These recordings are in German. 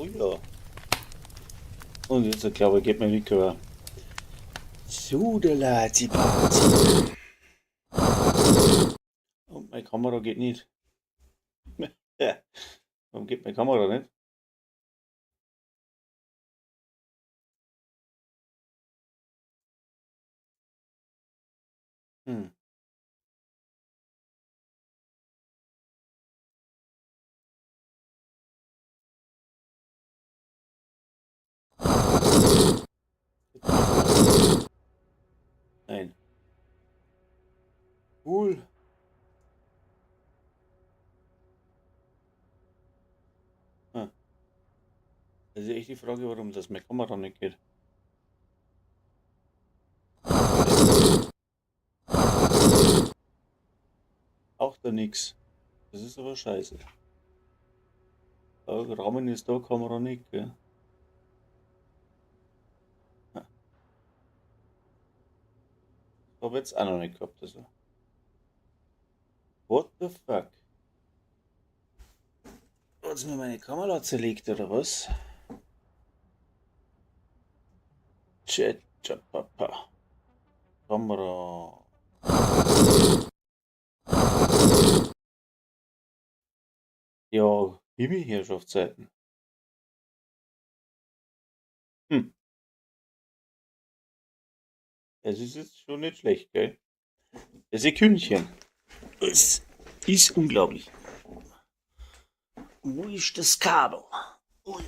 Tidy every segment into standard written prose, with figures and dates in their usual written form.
Oh ja. Und jetzt, glaube ich, geht mein Mikro. Sudelazi. Und meine Kamera geht nicht. Ja. Warum geht meine Kamera nicht? Hm. Nein. Cool. Ah. Das ist echt die Frage, warum das meine Kamera nicht geht. Auch da nix. Das ist aber scheiße. Rahmen ist da, Kamera nicht, gell? Ha. Hab jetzt auch noch nicht gehabt, also. What the fuck? Hat's mir meine Kamera zerlegt oder was? Chat, Papa. Kamera. Ja, Himmelherrschaftszeiten. Hm, es ist jetzt schon nicht schlecht, gell? Das Sekündchen. Es ist unglaublich. Wo ist das Kabel? Ui.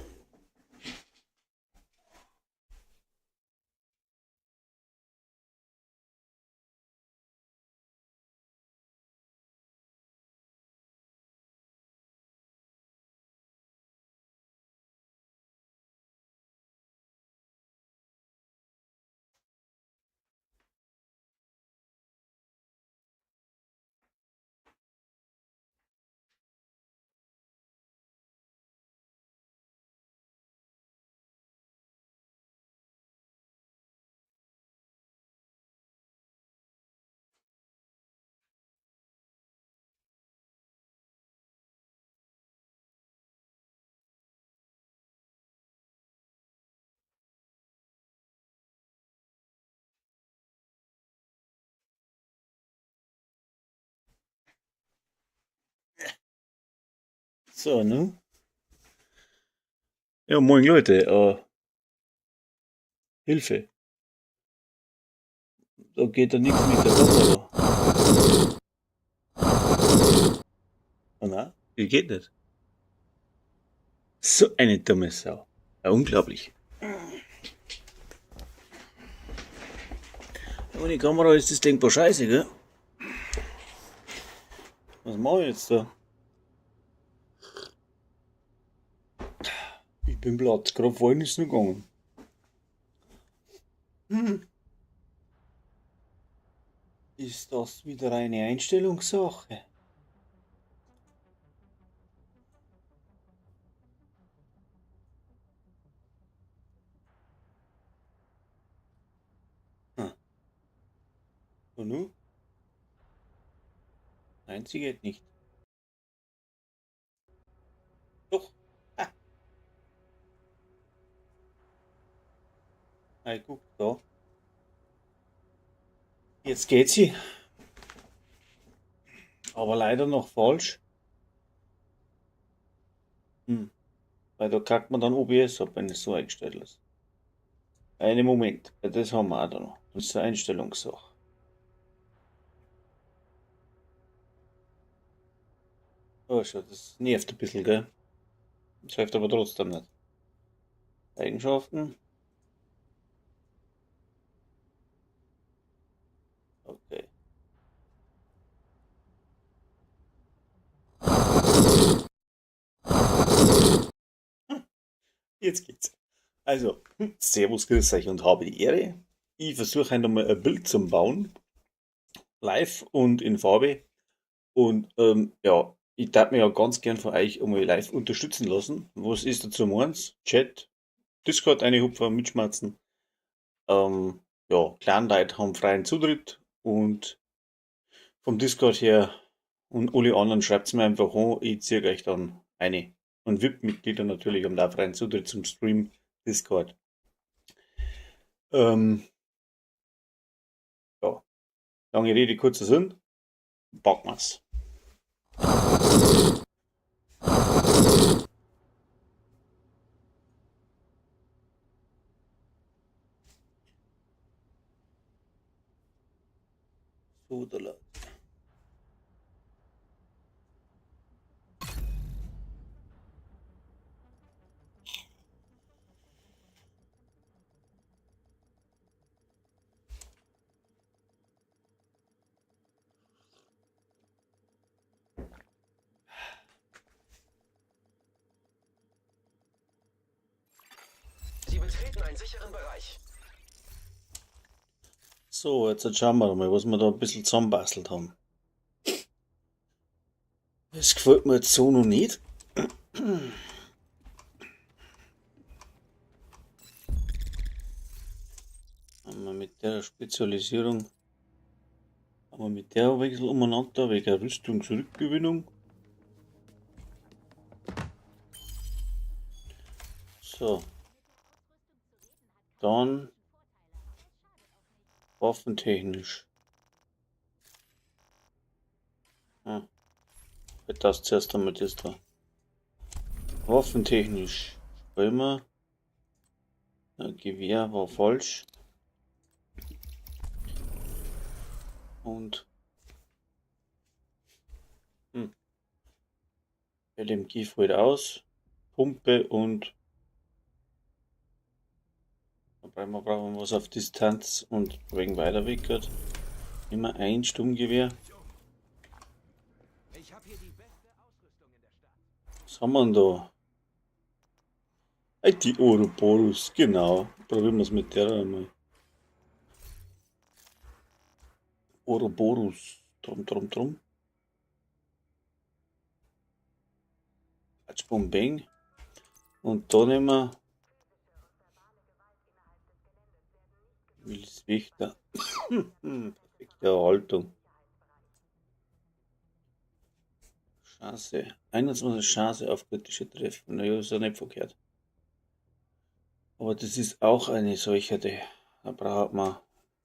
So, ne? Ja, moin Leute, Hilfe. Da geht ja nichts mit der Kamera. Oh na, wie geht nicht? So eine dumme Sau. Ja, unglaublich. Ohne Kamera ist das denkbar scheiße, gell? Was mache ich jetzt da? Ich bin platt. Gerade vorhin ist es noch gegangen. Hm. Ist das wieder eine Einstellungssache? Hm. Und nun? Nein, sie geht nicht. Doch. Ah, hey, guck da. Jetzt geht sie. Aber leider noch falsch. Hm. Weil da kackt man dann OBS ab, wenn es so eingestellt ist. Einen Moment. Das haben wir auch da noch. Das ist eine Einstellungssache. Oh, schon, das nervt ein bisschen, gell? Das hilft aber trotzdem nicht. Eigenschaften. Okay. Jetzt geht's. Also, Servus, grüß euch und habe die Ehre. Ich versuche heute mal ein Bild zu bauen. Live und in Farbe. Und ja, ich darf mich ja ganz gern von euch einmal live unterstützen lassen. Was ist dazu meins? Chat, Discord reinhupfen, mitschmerzen. Ja, kleine Leute haben freien Zutritt und vom Discord her und alle anderen schreibt's mir einfach an, ich ziehe euch dann eine. Und VIP-Mitglieder natürlich haben da freien Zutritt zum Stream Discord. Ja, lange Rede, kurzer Sinn. Packen wir's. So, da läuft. Sie betreten einen sicheren Bereich. So, jetzt schauen wir mal, was wir da ein bisschen zusammenbastelt haben. Das gefällt mir jetzt so noch nicht. Haben wir mit der Spezialisierung, haben wir mit der ein bisschen umeinander, wegen Rüstungsrückgewinnung. So. Dann waffentechnisch. Ah, das zuerst einmal das da. Waffentechnisch. Weil wir. Ja, Gewehr war falsch. Und LMG fällt aus. Pumpe und da brauchen wir was auf Distanz und wegen weiter weg geht. Immer ein Sturmgewehr. Ich habe hier die beste Ausrüstung in der Stadt. Was haben wir denn da? Die Ouroboros, genau. Probieren wir es mit der einmal. Ouroboros. Drum. Bum Bang. Und da nehmen wir Willis Wächter. Perfekte Erhaltung. Chance. 21 Chance auf kritische Treffen. Naja, ist ja nicht verkehrt. Aber das ist auch eine solche, da braucht man,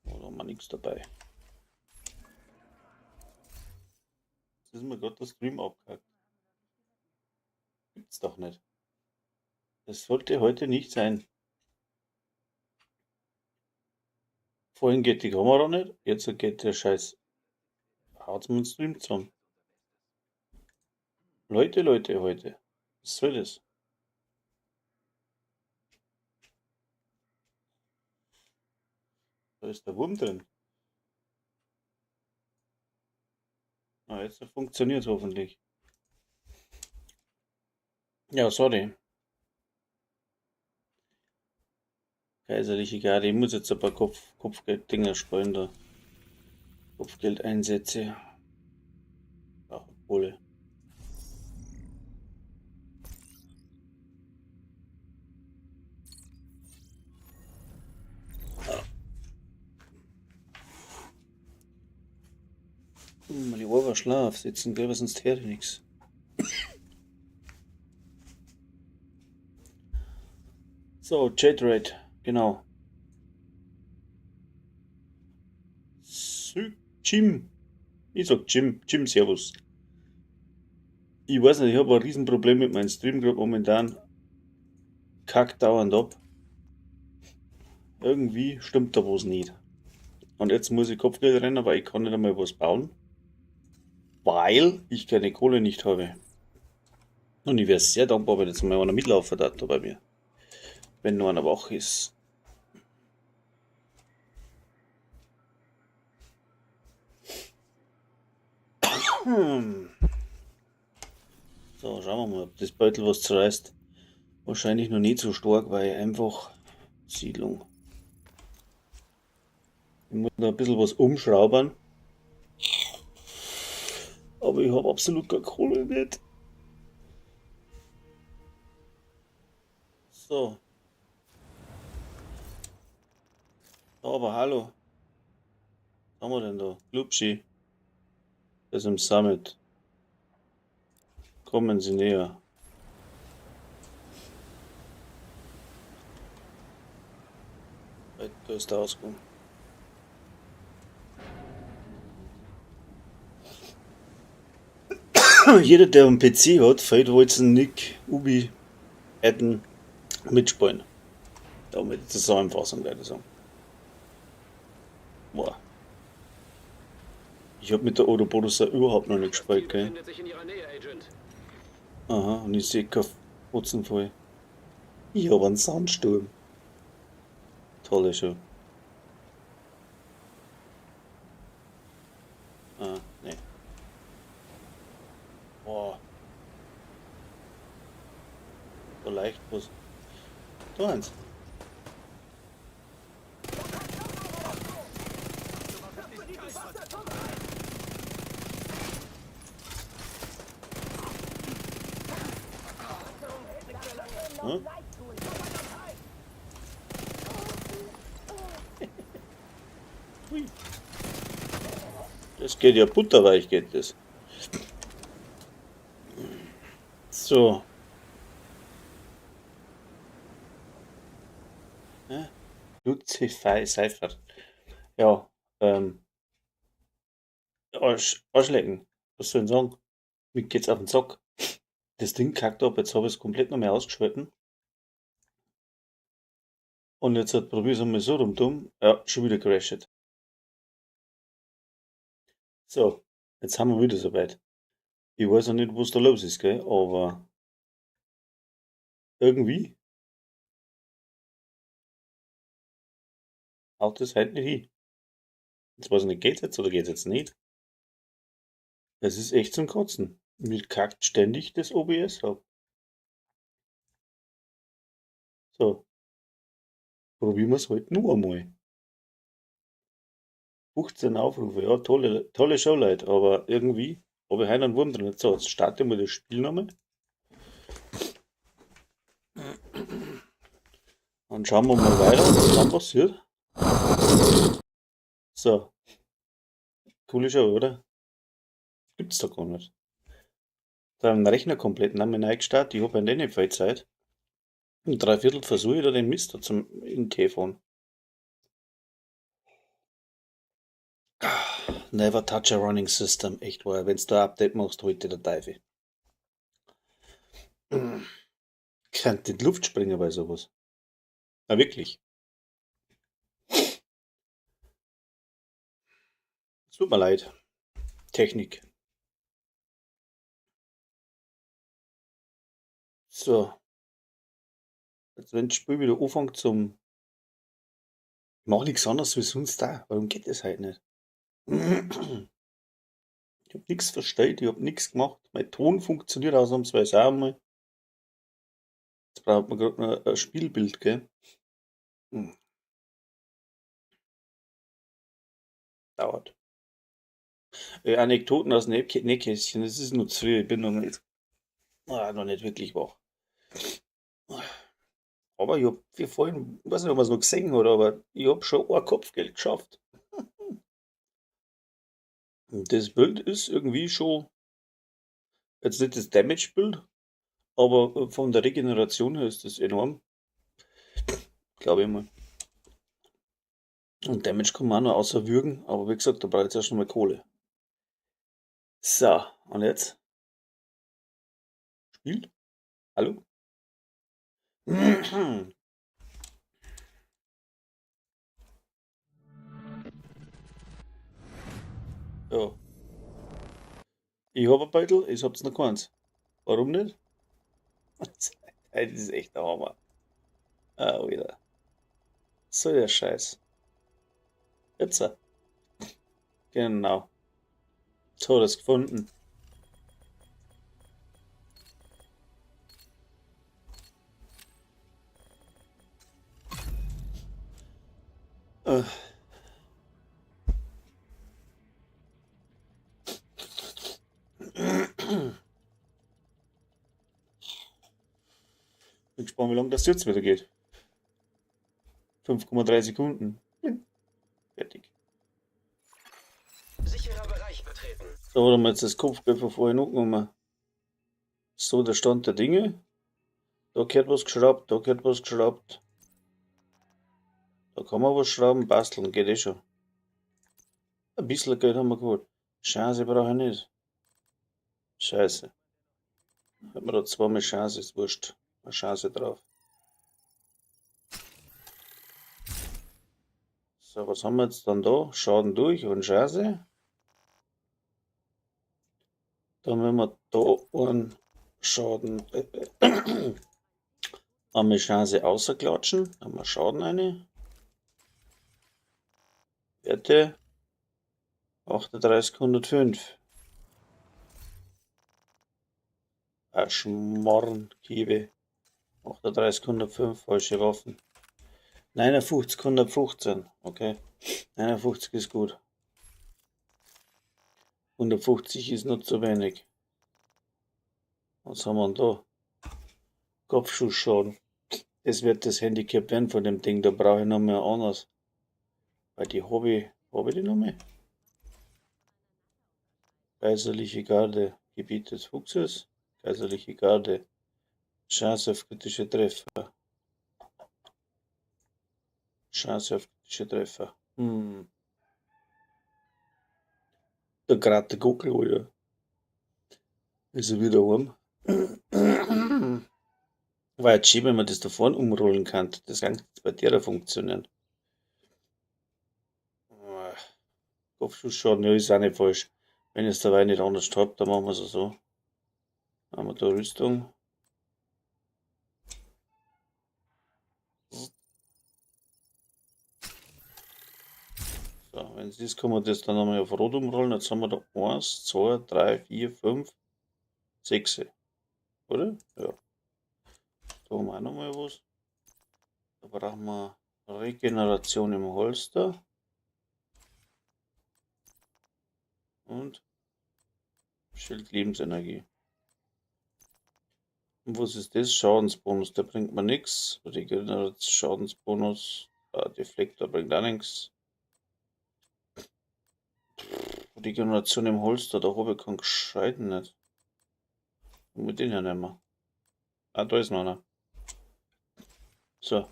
oder man nichts dabei. Jetzt ist mir gerade der Stream abgehakt. Gibt's doch nicht. Das sollte heute nicht sein. Vorhin geht die Kamera nicht, jetzt geht der Scheiß. Haut's mir den Stream zusammen. Leute, heute. Was soll das? Da ist der Wurm drin. Ah, jetzt funktioniert es hoffentlich. Ja, sorry. Kaiserliche Garde, ich muss jetzt ein paar Kopfgeld-Dinger spielen da. Kopfgeldeinsätze. Ach, Kohle. Mal die Ohr Schlaf sitzen, gell, weil sonst hört ich nichts. So, Chatrate, genau. Jim. Ich sag Jim, servus. Ich weiß nicht, ich habe ein Riesenproblem mit meinem Stream gerade momentan. Kackt dauernd ab. Irgendwie stimmt da was nicht. Und jetzt muss ich Kopfgeld rennen, aber ich kann nicht einmal was bauen. Weil ich keine Kohle nicht habe. Und ich wäre sehr dankbar, wenn jetzt mal einer mitlaufen darf da bei mir. Wenn nur einer wach ist. So, schauen wir mal, ob das Beutel was zerreißt. Wahrscheinlich noch nicht so stark, weil einfach Siedlung. Ich muss da ein bisschen was umschrauben. Aber ich habe absolut keine Kohle nicht. So. Aber hallo. Was haben wir denn da? Glubschi. Das ist im Summit. Kommen Sie näher. Da ist der Ausgang. Jeder, der einen PC hat, fällt wohl Nick, Ubi, Adden mitspielen. Da mit der Zusammenfassung leider sagen. Boah. Ich hab mit der Ouroboros überhaupt noch nicht gespielt, gell? Befindet sich in Ihrer Nähe, Agent. Aha, und ich sehe keinen Fotzenfall. Ich hab einen Sandsturm. Tolle Show. Ah, ne. Boah, da leicht was. Da eins. Hm? Hui. Das geht ja butterweich, geht das. So. Ja. Lucify Cypher. Ja, Arschlecken. Was soll ich sagen? Mir geht's auf den Sack. Das Ding kackt ab, jetzt habe ich es komplett noch mehr ausgeschalten. Und jetzt probiere ich es einmal so rum. Ja, schon wieder crashed. So, jetzt haben wir wieder soweit. Ich weiß noch nicht, was da los ist, gell? Aber irgendwie haut das halt nicht hin. Jetzt weiß ich nicht, geht's jetzt oder geht's jetzt nicht? Das ist echt zum Kotzen. Mir kackt ständig das OBS ab. So, probieren wir es heute nur einmal. 15 Aufrufe, ja, tolle Show, Leute, aber irgendwie habe ich heute einen Wurm drin. So, jetzt starten wir das Spiel nochmal. Dann schauen wir mal weiter, was dann passiert. So, coole Show, oder? Gibt's doch gar nicht. Da haben den Rechner komplett neu gestartet, ich habe ja nicht viel Zeit. Ein Dreiviertel versuche ich da den Mist zum in Telefon. Never touch a running system, echt wahr. Wenn's da ein Update machst, heute der Teufel. Könnte in die Luft springen bei sowas. Na wirklich. Es tut mir leid. Technik. So, jetzt wenn das Spiel wieder anfängt zum. Ich mach nichts anderes wie sonst da. Warum geht das halt nicht? Ich hab nichts verstellt, ich hab nichts gemacht. Mein Ton funktioniert ausnahmsweise auch mal. Jetzt braucht man gerade noch ein Spielbild, gell? Hm, dauert. Anekdoten aus dem Nähkästchen, das ist nur zu früh. Ich bin noch nicht wirklich wach. Aber ich hab wie vorhin, ich weiß nicht, ob man es noch gesehen hat, aber ich hab schon ein Kopfgeld geschafft. Und das Bild ist irgendwie schon, jetzt nicht das Damage-Bild, aber von der Regeneration her ist das enorm, glaube ich mal. Und Damage kann man auch noch außerwürgen, aber wie gesagt, da braucht jetzt erst noch mal Kohle. So, und jetzt? Spielt? Hallo? Ja, ich hab ein Beutel, ich hab's noch keins. Warum nicht? Ey, das ist echt der Hammer. Ah, wieder. So der Scheiß. Jetzt, genau. So, das gefunden. Äh, Bin gespannt, wie lange das jetzt wieder geht. 5,3 Sekunden. Fertig. Sicherer Bereich betreten. So, haben wir jetzt das Kopfgeld von vorhin angenommen. So, der Stand der Dinge. Da gehört was geschraubt, da gehört was geschraubt. Da kann man was schrauben, basteln, geht eh schon. Ein bisschen Geld haben wir geholt. Chance brauche ich nicht. Scheiße. Hat man da zweimal Chance, ist wurscht. Eine Chance drauf. So, was haben wir jetzt dann da? Schaden durch und Chance. Dann wenn wir da einen Schaden, einmal Chance außerklatschen, haben wir Schaden eine. Werte 3805. Schmorren, Kiebe. 3805, falsche Waffen. 5915, okay. 59 ist gut. 150 ist noch zu wenig. Was haben wir denn da? Kopfschussschaden. Das wird das Handicap werden von dem Ding, da brauche ich noch mehr anders. Weil die habe ich die noch mehr? Kaiserliche Garde, Gebiet des Fuchses. Kaiserliche Garde, Chance auf kritische Treffer. Chance auf kritische Treffer. Der gerade Gockel, oder? Ist er wieder warm? War jetzt schön, wenn man das da vorne umrollen kann. Das kann jetzt bei dir funktionieren. Kopfschussschaden, ja, ist auch nicht falsch. Wenn es dabei nicht anders habt, dann machen wir es so. Haben wir da Rüstung. So, wenn es ist, kann man das dann einmal auf Rot umrollen. Jetzt haben wir da 1, 2, 3, 4, 5, 6. Oder? Ja. Da haben wir auch nochmal was. Da brauchen wir Regeneration im Holster. Und Schild Lebensenergie. Und was ist das? Schadensbonus, der bringt mir nichts. Schadensbonus, Deflektor bringt auch nichts. Regeneration im Holster, da habe ich keinen gescheiten nicht. Und mit denen ja nicht mehr. Ah, da ist noch einer. So.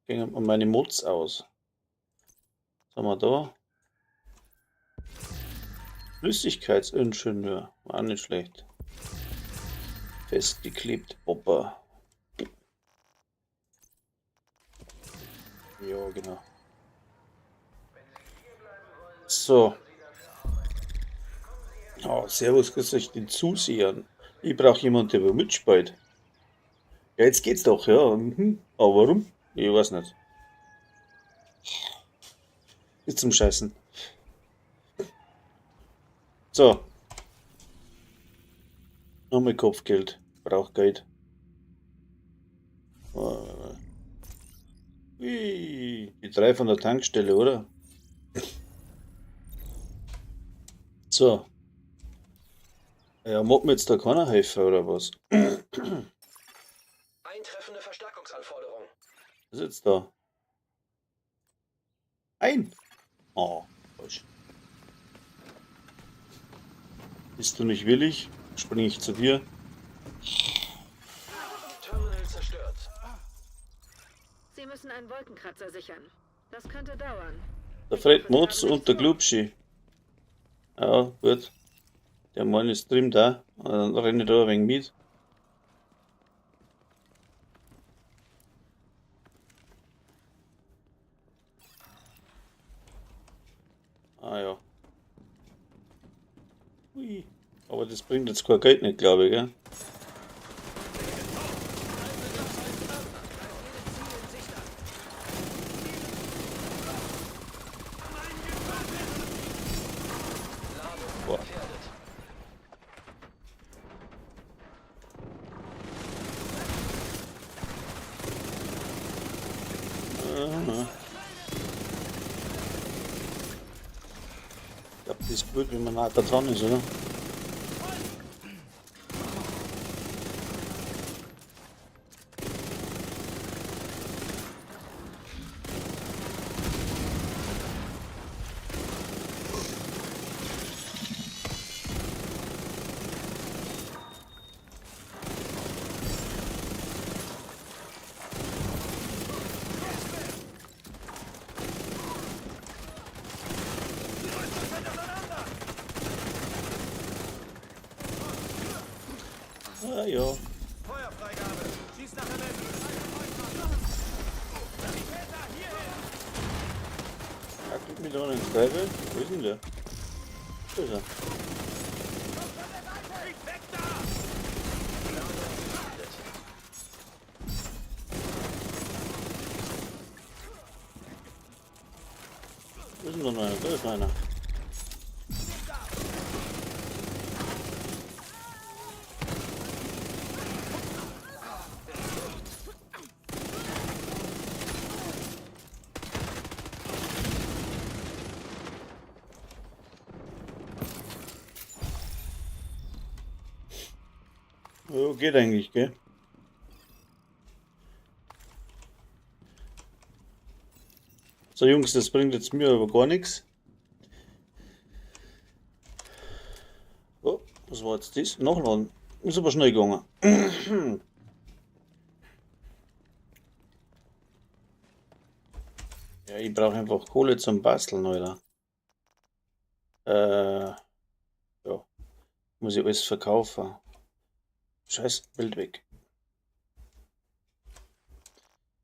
Gehen wir meine Mods aus. Was haben wir da? Flüssigkeitsingenieur. War nicht schlecht. Festgeklebt, Popper. Ja, genau. So. Oh, servus, grüß euch den Zusehern. Ich brauche jemanden, der mitspielt. Ja, jetzt geht's doch, ja. Aber warum? Ich weiß nicht. Ist zum Scheißen. So. Nochmal Kopfgeld. Braucht Geld. Ui, die 3 von der Tankstelle, oder? So. Ja, mag mir jetzt da keiner helfen, oder was? Eintreffende Verstärkungsanforderung. Was ist jetzt da? Ein. Oh, falsch. Bist du nicht willig? Springe ich zu dir. Terminal zerstört. Sie müssen einen Wolkenkratzer sichern. Das könnte dauern. Der Fred Motz und der Glubschi. Ja, gut. Der Mann ist drin da. Dann renne ich da ein wenig mit. Ah ja. Ui. Aber das bringt jetzt kein Geld nicht, glaube ich, gell? Boah. Ich glaube, das ist gut, wenn man nah da dran ist, oder? ja. Feuerfreigabe. Schieß nach der Welt. Sanitäter, hierher. Hackelt mich da ins Teufel. Wo ist denn der? Da ist er. Weg da! Wo ist denn da noch einer? Da ist noch einer. Ja, geht eigentlich, gell? So Jungs, das bringt jetzt mir aber gar nichts. Oh, was war jetzt das? Nachladen. Ist aber schnell gegangen. Ja, ich brauche einfach Kohle zum Basteln, Alter. Ja. Muss ich alles verkaufen. Scheiß, Bild weg.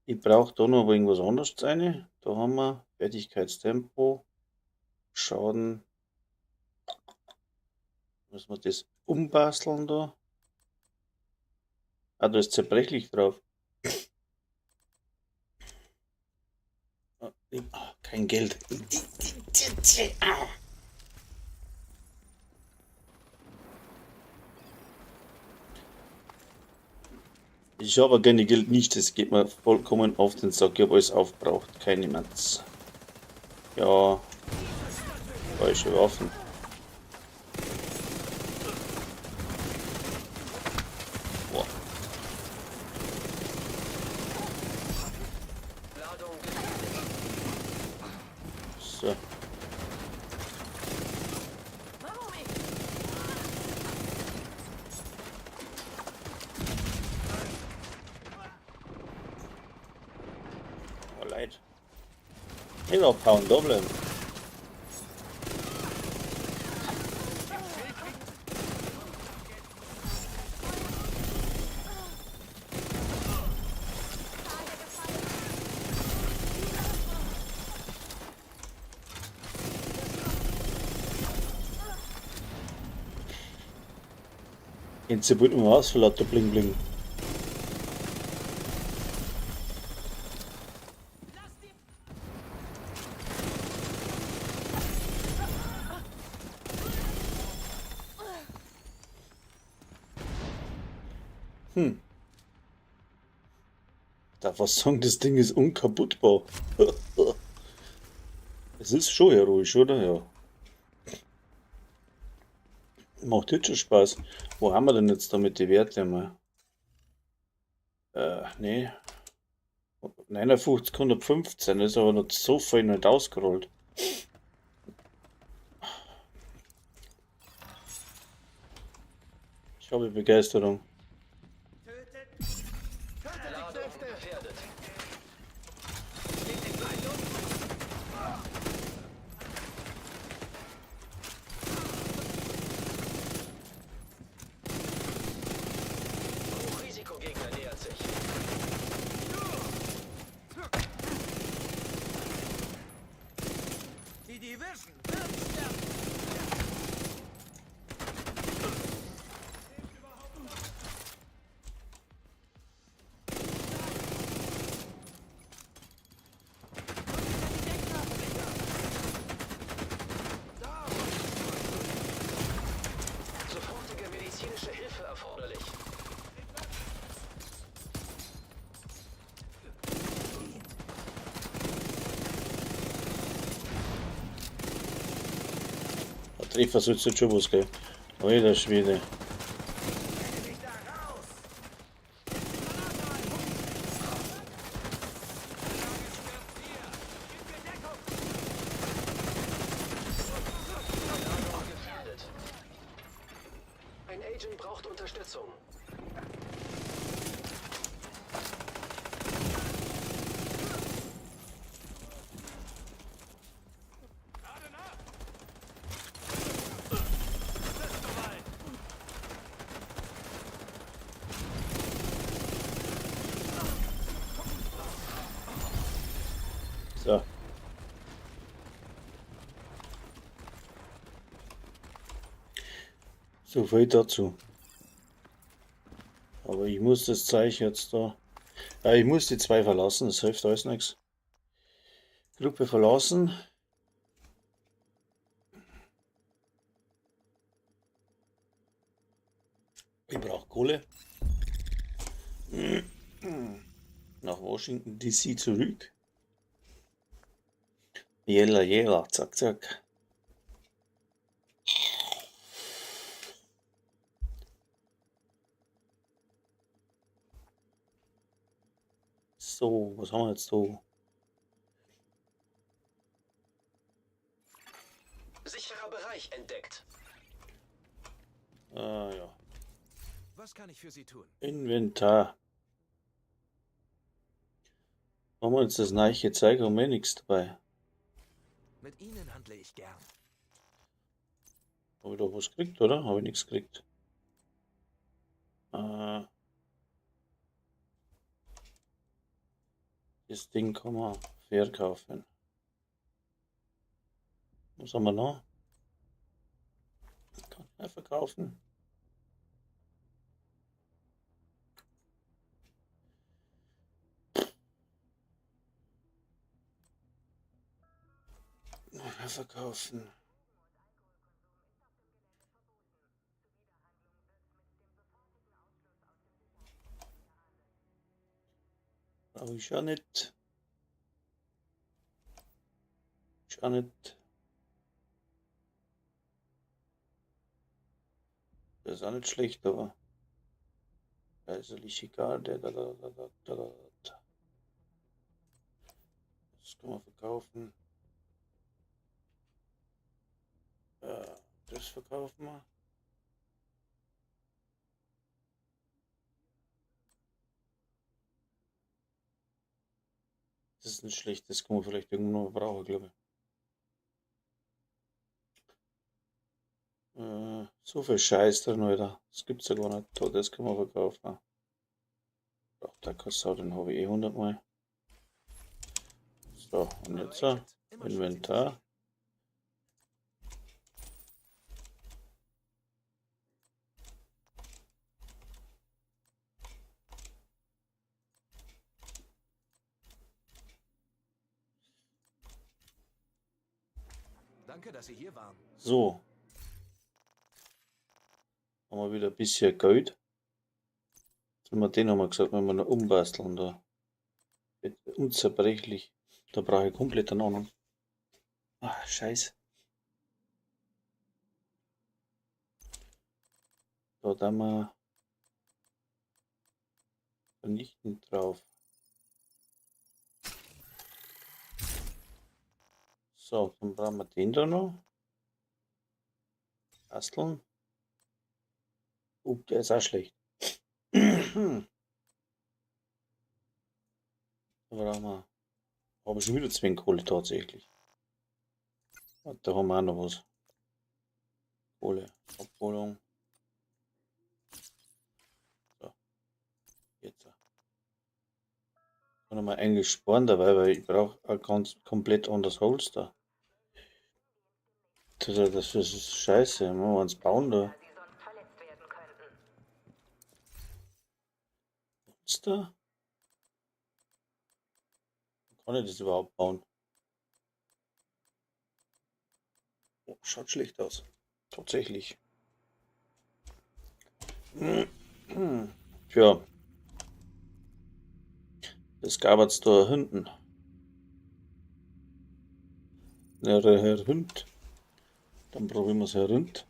Ich brauche da noch irgendwas anderes rein. Da haben wir Fertigkeitstempo, Schaden. Müssen wir das umbasteln da? Ah, da ist zerbrechlich drauf. Kein Geld. Ich habe gerne Geld nicht, das geht mir vollkommen auf den Sack. Ich habe alles aufgebraucht, keine Matz. Ja, falsche Waffen. Boah. Ladung So. Oh, leid. Nicht abhauen, da bleiben. Jetzt wird mir was für lauter Bling Bling. Darf was sagen, das Ding ist unkaputtbar. Es ist schon heroisch, oder? Ja. Macht jetzt schon Spaß. Wo haben wir denn jetzt damit die Werte mal? Nee. 59, 115, ist aber noch so viel nicht ausgerollt. Ich habe Begeisterung. Ladung gefährdet. Hochrisikogegner nähert sich. Die Division wird sterben. Sofortige medizinische Hilfe erforderlich. Der Treffer sollte jetzt schon was geben. Alter Schwede. Gefährdet. Ein Agent braucht Unterstützung. So viel dazu. Aber ich muss das Zeichen jetzt da. Ja, ich muss die zwei verlassen, das hilft alles nichts. Gruppe verlassen. Ich brauche Kohle. Nach Washington DC zurück. Jella, jella, zack, zack. So, was haben wir jetzt so? Sicherer Bereich entdeckt. Ja. Was kann ich für Sie tun? Inventar. Haben wir uns das Neiche zeigen, haben wir nichts dabei. Mit Ihnen handle ich gern. Habe ich da was gekriegt, oder? Habe ich nichts gekriegt. Das Ding kann man verkaufen. Was haben wir noch? Kann er verkaufen. Verkaufen. Brauche ich ja nicht. Ist auch nicht. Das ist auch nicht schlecht, aber da ist eigentlich egal. Das kann man verkaufen. Das verkaufen wir. Das ist nicht schlecht, das kann man vielleicht irgendwo noch brauchen, glaube ich. So viel Scheiß drin, Alter. Das gibt's ja gar nicht. Das kann man verkaufen. Ach, der Kassau, den habe ich eh 100 Mal. So, und jetzt Inventar. Danke, dass Sie hier waren. So. Haben wir wieder ein bisschen Geld. Jetzt haben wir den haben wir gesagt, wenn wir noch umbasteln da. Unzerbrechlich. Da brauche ich komplett einen anderen. Ach, scheiße. Da haben wir vernichtend drauf. So, dann brauchen wir den da noch. Basteln. Der ist auch schlecht. Da brauchen wir. Habe ich schon wieder Zwingkohle tatsächlich. Da haben wir auch noch was. Kohle. Abholung. So. Jetzt. Kann man eigentlich sparen dabei, weil ich brauche ein ganz komplett anderes Holz da. Das ist scheiße. Wenn wir uns bauen da. Was da? Kann ich das überhaupt bauen? Oh, schaut schlecht aus. Tatsächlich. Tja. Das gab es da hinten. Herr Hund. Dann probieren wir es Herr Hund.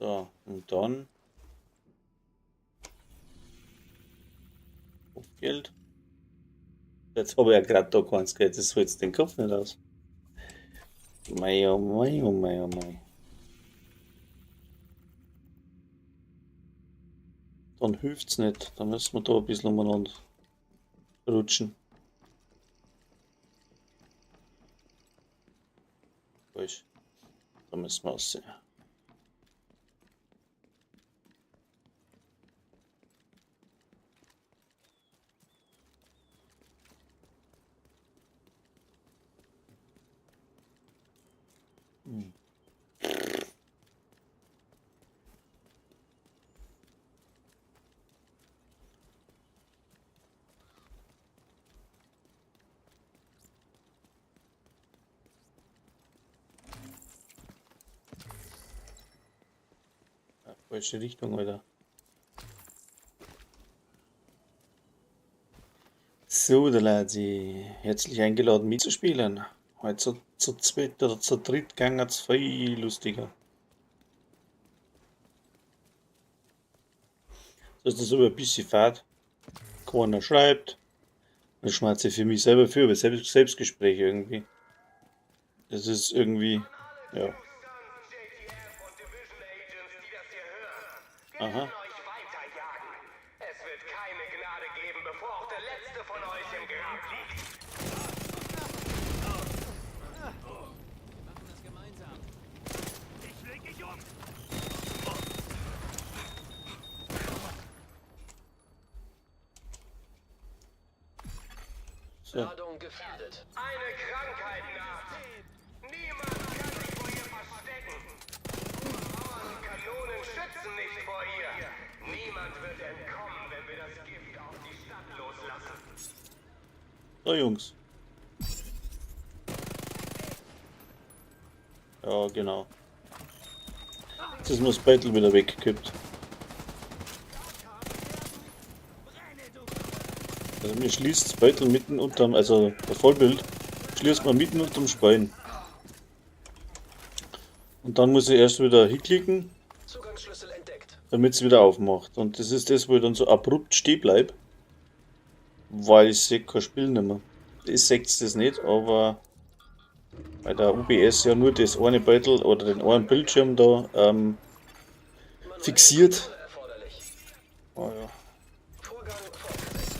So, und dann Geld. Jetzt habe ich ja gerade da keins Geld, das holt jetzt den Kopf nicht aus. Mei, oh mei, oh mei, oh mei. Dann hilft's nicht, dann müssen wir da ein bisschen umeinander rutschen. Falsch. Da müssen wir aussehen. Falsche Richtung, Alter. So, der Ladi, herzlich eingeladen mitzuspielen. Heute zu zweit oder zu dritt ging es viel lustiger. Das ist aber ein bisschen fad. Keiner schreibt. Dann schmerze ich für mich selber für, aber Selbstgespräch irgendwie. Das ist irgendwie, ja. Aha. Es wird keine Gnade geben, bevor auch der letzte von euch im Grab liegt. Machen das gemeinsam. Ich leg dich um! So. Ladung gefährdet. Eine Krankheit naht. Niemand kann sich vor ihr verstecken. Mauern und Kanonen schützen nicht vor ihr. Niemand wird entkommen, wenn wir das Gift auf die Stadt loslassen. So, Jungs. Ja, genau. Jetzt ist mir das Battle wieder weggekippt. Also mir schließt das Battle mitten unterm, also das Vollbild, schließt man mitten unterm Spein. Und dann muss ich erst wieder hinklicken, Zugangsschlüssel entdeckt. damit es wieder aufmacht. Und das ist das, wo ich dann so abrupt stehen bleibe. Weil ich sehe kein Spiel nicht mehr. Ich sehe das nicht, aber bei der UBS ja nur das eine Battle oder den einen Bildschirm da fixiert. Erforderlich. Oh ja. Vorgang fortgesetzt.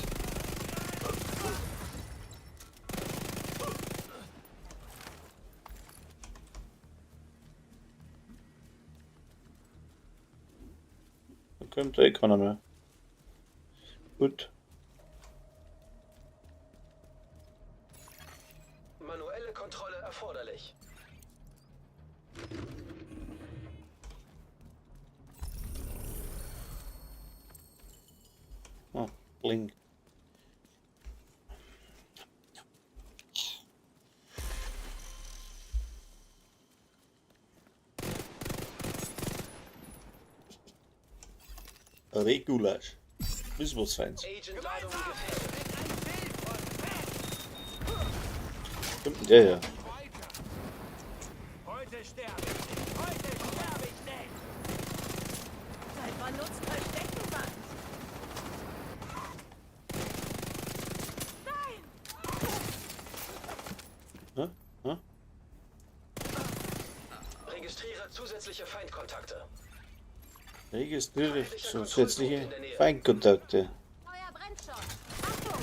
Da kommt eh keiner mehr. Gut. Manuelle Kontrolle erforderlich. Ah, bling. Regulasch. Ist was Feins. Agent Ladung gefährdet. Stimmt, ja, ja. Heute sterbe ich nicht. Heute sterbe ich nicht. Seit wann nutzt Versteckgewand? Nein! Hä? Hä? Registriere zusätzliche Feindkontakte. Registriere zusätzliche Feindkontakte. Feuer brennt schon! Achtung!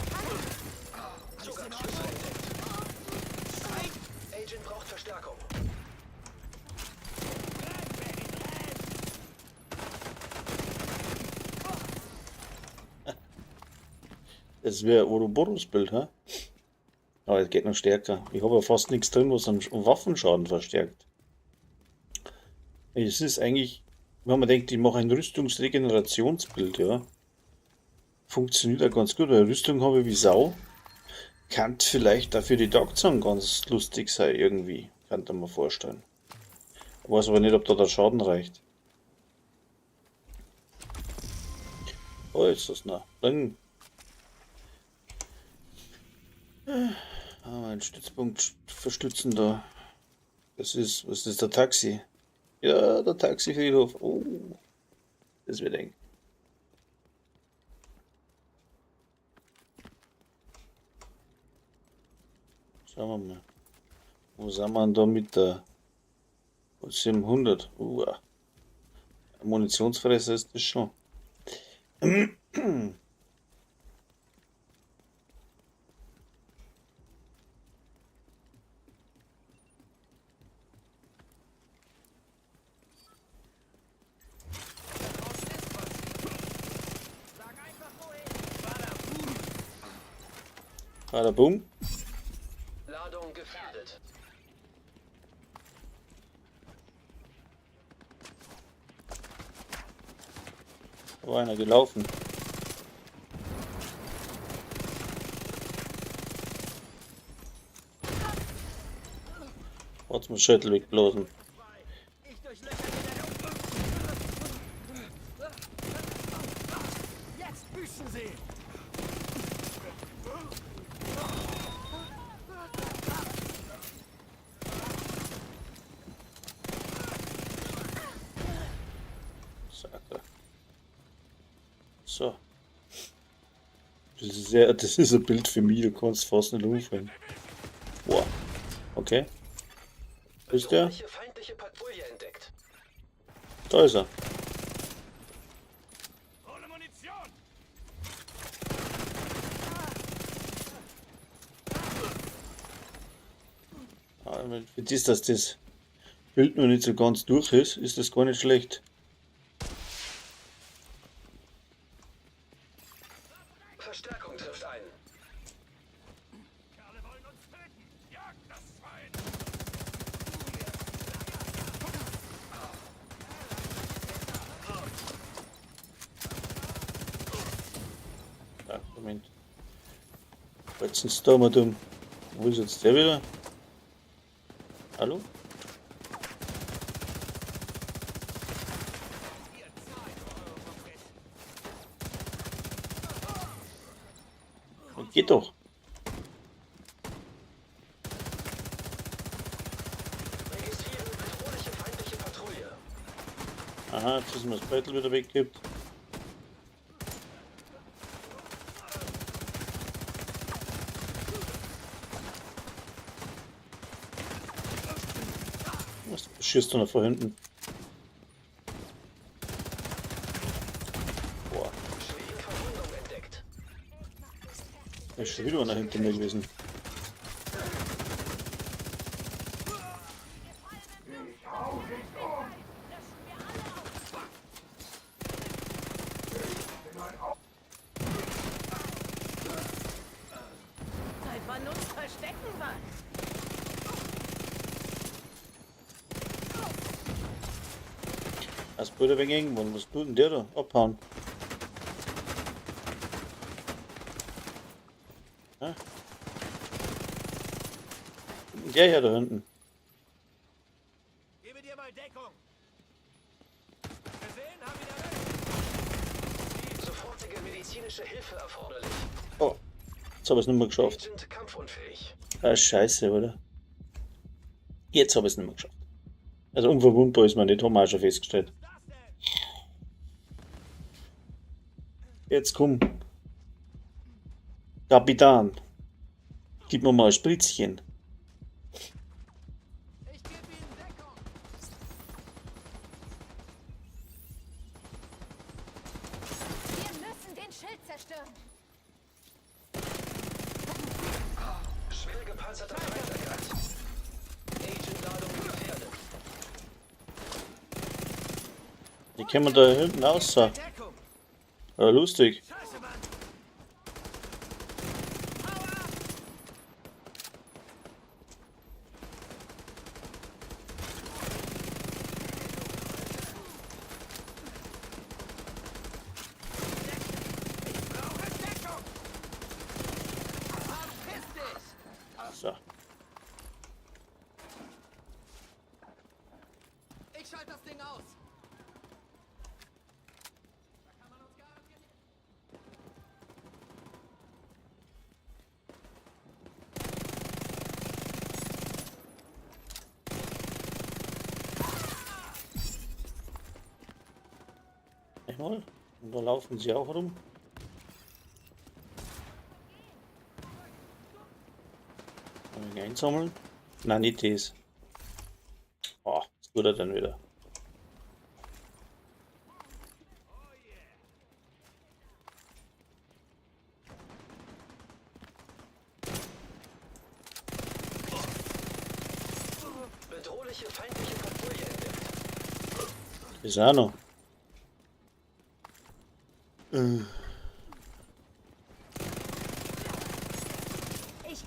Achtung! Zugangsschlüssel entdeckt. Agent braucht Verstärkung. Das wäre Ouroboros-Bild, hä? Aber es geht noch stärker. Ich habe ja fast nichts drin, was am Waffenschaden verstärkt. Es ist eigentlich, wenn man denkt, ich mache ein Rüstungsregenerationsbild, ja. Funktioniert ja ganz gut, weil Rüstung habe ich wie Sau. Kann vielleicht dafür die Dogzone ganz lustig sein, irgendwie. Kann ich mir vorstellen. Ich weiß aber nicht, ob da der Schaden reicht. Oh, ist das noch. Dann. Ein Stützpunkt verstützen da. Das ist, was ist der Taxi? Ja, der Taxifriedhof. Oh, das wird eng. Schauen wir mal. Wo sind wir denn da mit der 700? Munitionsfresser ist das schon. Bada boom. Ladung gefährdet. Da war einer gelaufen. Warte mal, Schüttel wegblasen. Ich durchlöcher wieder. So. Das ist ein Bild für mich, du kannst fast nicht umfallen. Boah. Okay. Wo ist der? Bedrohliche feindliche Patrouille entdeckt. Da ist er. Ohne Munition! Für das, dass das Bild noch nicht so ganz durch ist, ist das gar nicht schlecht. Verstärkung trifft ein. Kerle wollen uns töten! Jagt das Schwein! Ja, Moment. Jetzt ist da mal dumm. Wo ist jetzt der wieder? Hallo? Geht doch. Registrieren bedrohliche feindliche Patrouille. Aha, jetzt ist mir das Beutel wieder weggibt. Was schießt du noch von hinten? Boah, Schweden-Verwundung entdeckt. da ist schon wieder einer hinter mir gewesen. Seit wann uns verstecken was? Das Bruder wegen irgendwann. Was tut denn der da? Abhauen. Ja? Ja, da hinten. Gebe dir mal Deckung! Gesehen, hab wieder recht! Sofortige medizinische Hilfe erforderlich. Oh, jetzt habe ich es nicht mehr geschafft. Agent kampfunfähig. Ah, scheiße, oder? Jetzt habe ich es nicht mehr geschafft. Also unverwundbar ist man nicht, haben wir auch schon festgestellt. Das denn? Jetzt komm. Kapitän. Gib mir mal ein Spritzchen. Ich gebe ihnen Deckung! Wir müssen den Schild zerstören. Schwer gepanzerter Feind erkannt. Agent-Ladung gefährdet. Wie können wir da hinten raus? Ja, Deckung! lustig. Scheiße, Mann! Ich brauche Deckung! Verpiss dich! So. Ich schalte das Ding aus! Da kann man uns garantiert nicht... Einmal. Und da laufen sie auch rum. Kann ich einsammeln? Nein, nicht das. Oh, was tut er denn wieder? Bedrohliche feindliche Patrouille entdeckt. Ist auch noch. Ich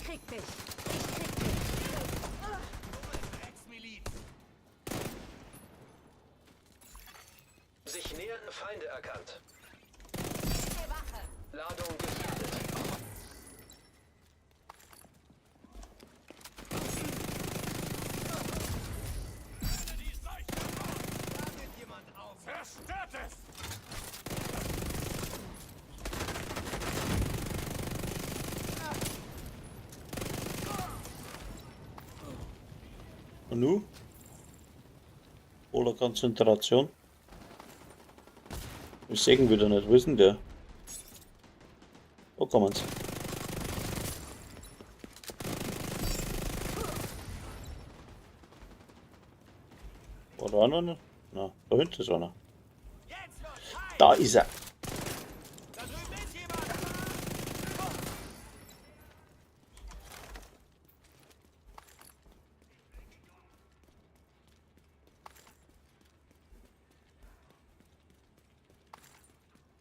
krieg dich. Ich krieg dich. Drecksmiliz! Sich nähernde Feinde erkannt. Wache. Ladung gefährdet. Da geht jemand auf! Zerstört es! Und nu? Voller Konzentration. Ich sehe ihn wieder nicht. Wo ist denn der? kommen sie. War da noch einer? Na, da hinten ist einer. Jetzt los! Hi! Da ist er. Da drüben ist jemand!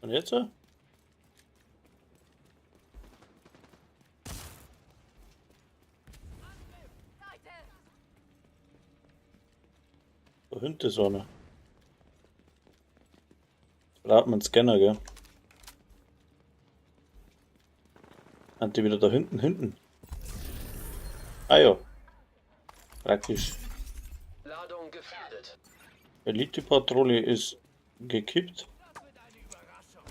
Und jetzt? Seite! Da hinten ist einer. Braucht man einen Scanner, gell? Sind die wieder da hinten? Ah ja. Praktisch. Ladung gefährdet. Elite-Patrouille ist gekippt. Das wird eine Überraschung.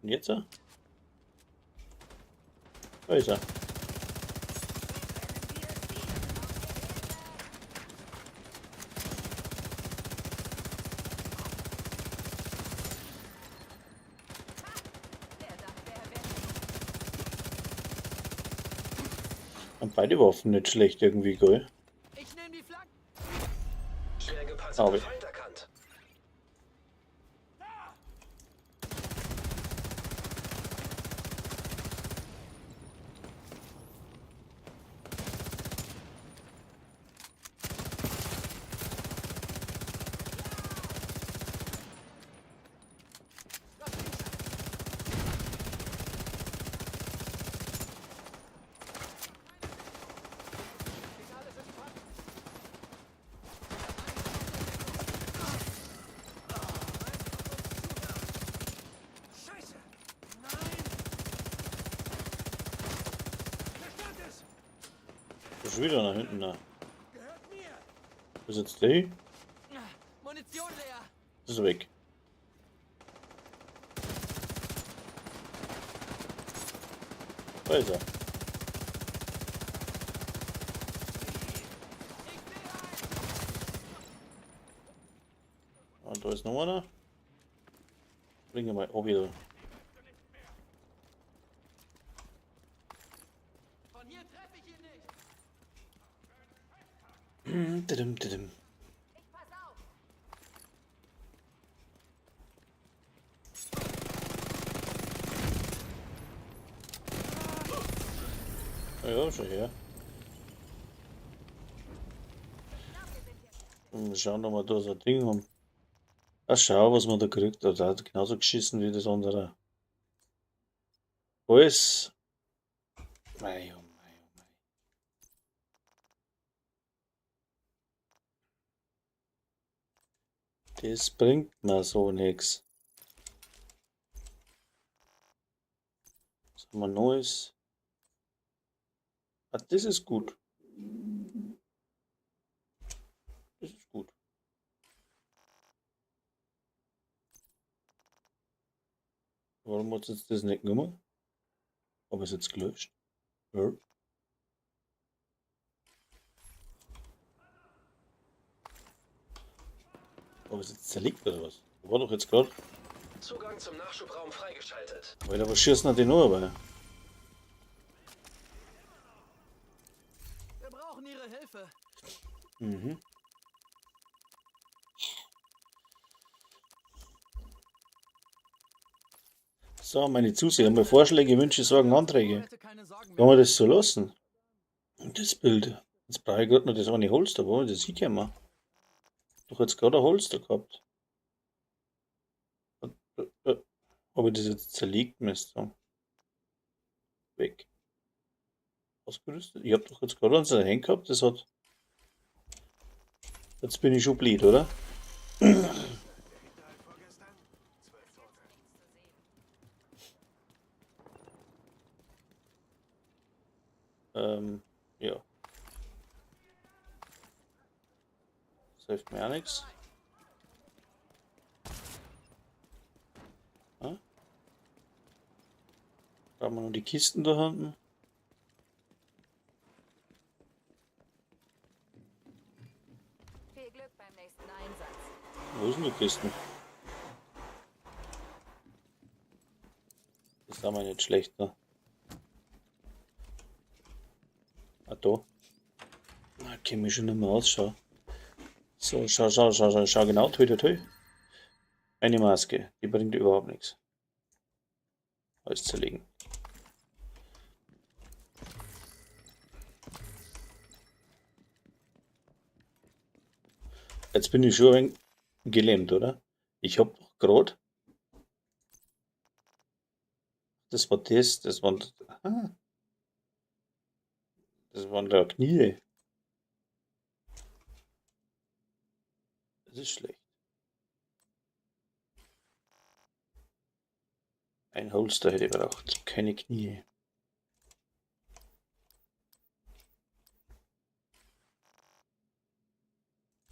Und jetzt? Da ist er. Der dachte, er wäre Und beide Waffen nicht schlecht irgendwie, gell? Ich nehme die Flanke. Schwer Aber- gepanzerter Feind erkannt. Ist alles entspannt? Scheiße! Nein! Verstand es! Da ist wieder nach hinten. Da Gehört mir! ist jetzt der. Munition leer! Das ist weg. Da ist er. Und da ist noch einer. Bringen wir mal auch wieder. Von hier treffe ich ihn nicht! Didim. Ich pass auf! Ja, schon her. Und wir schauen doch mal, da so ein Ding haben. Ach, schau, was man da kriegt. Der hat genauso geschissen wie das andere. Alles. Mei, oh mei, oh mei. Das bringt mir so nix. Was haben wir Neues? Ah, das ist gut. Das ist gut. Warum hat jetzt das nicht genommen? Habe ich es jetzt gelöscht? Ja. Habe ich es jetzt zerlegt oder was? War doch jetzt gerade. Zugang zum Nachschubraum freigeschaltet. Weil was schießen die nur dabei? Wir brauchen Ihre Hilfe! Mhm. So, meine Zuseher, bei Vorschläge, Wünsche, Sorgen, Anträge. Hätte keine Sorgen Kann mehr. man das so lassen? Und das Bild. Jetzt brauche ich gerade noch das eine Holster, wo das sieht ja mal. Doch jetzt gerade ein Holster gehabt. Habe ich das jetzt zerlegt, müsste. Weg. Ausgerüstet? Ich habe doch jetzt gerade eins in der Hand gehabt, das hat. Jetzt bin ich schon blöd, oder? Ja. Das hilft mir auch nichts. Ja? Da haben wir noch die Kisten da hinten. Viel Glück beim nächsten Einsatz. Wo sind die Kisten? Das ist aber nicht schlecht, ne? Ah, da. Da kann ich schon nicht mehr ausschauen. So, schau genau, toi. Eine Maske, die bringt überhaupt nichts. Alles zerlegen. Jetzt bin ich schon ein wenig gelähmt, oder? Ich hab doch gerade. Das war das waren. Ah, das waren da Knie. Das ist schlecht. Ein Holster hätte ich braucht, keine Knie.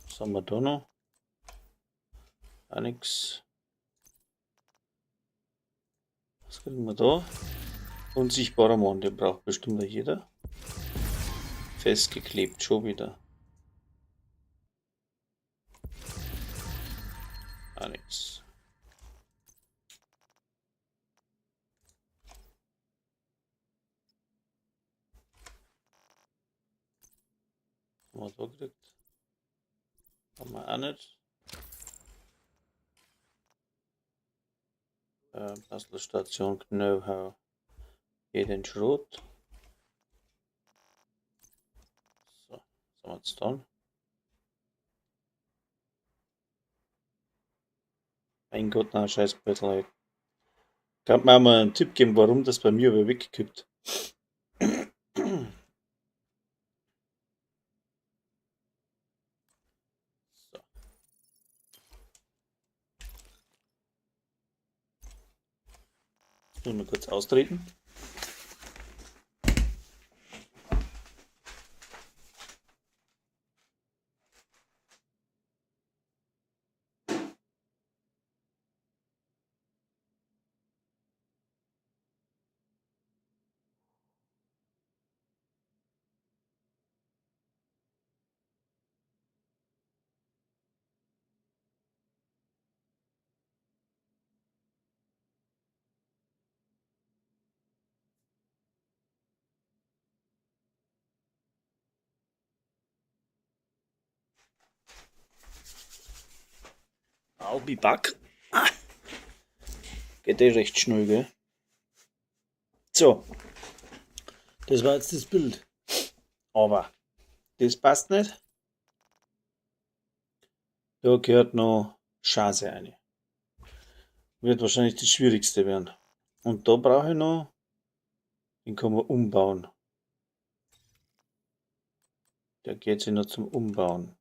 Was haben wir da noch? Auch nix. Was kriegen wir da? Unsichtbarer Mann, den braucht bestimmt jeder. Festgeklebt, schon wieder. Auch nix. Haben wir da gekriegt? Haben wir auch nicht. Bastelstation Know-how. Geht in Schrot. So, was haben wir jetzt dann? Mein Gott, na scheiß Böttel. Kann mir mal einen Tipp geben, warum das bei mir aber wegkippt? So. Jetzt müssen wir kurz austreten. I'll be back. Ah. Geht eh recht schnell, gell? So, das war jetzt das Bild. Aber das passt nicht. Da gehört noch Chance rein. Wird wahrscheinlich das Schwierigste werden. Und da brauche ich noch, den kann man umbauen. Der geht sich noch zum Umbauen.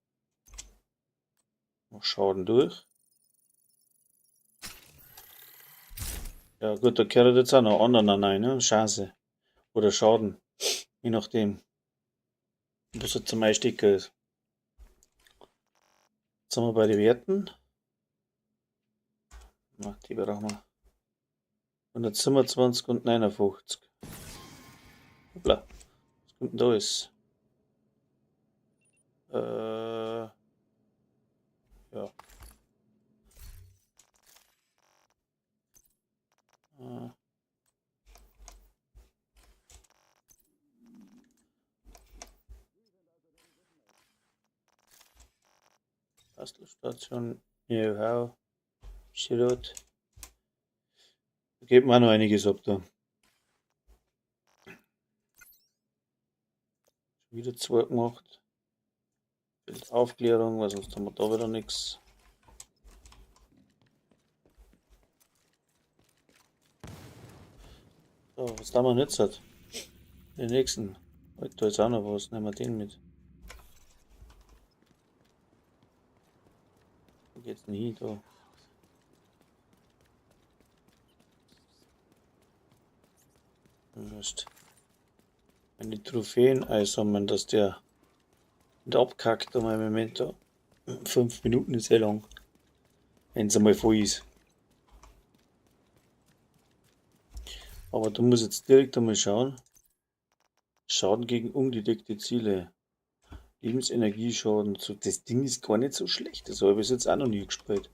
Noch Schaden durch. Ja gut, da gehört jetzt auch noch anderen rein, ne? Chance. Oder Schaden. Je nachdem, was er zum Einstecker ist. Jetzt sind wir bei den Werten. Na, die brauchen wir. 127 und 59. Hoppla. Was kommt denn da ist? Ja. Bastelstation, Know-how, Schrot. Da geht mir auch noch einiges ab da. Wieder 2 gemacht. Aufklärung, weil sonst haben wir da wieder nichts. So, was da man jetzt hat. Den nächsten. Da ist auch noch was. Nehmen wir den mit. Wo geht's denn hin da? Wenn die Trophäen einsammeln, dass der abkackt um einen Moment da. 5 Minuten ist sehr lang. Wenn es einmal voll ist. Aber du musst jetzt direkt einmal schauen. Schaden gegen ungedeckte Ziele. Lebensenergieschaden. So, das Ding ist gar nicht so schlecht. Das habe ich jetzt auch noch nie gespielt.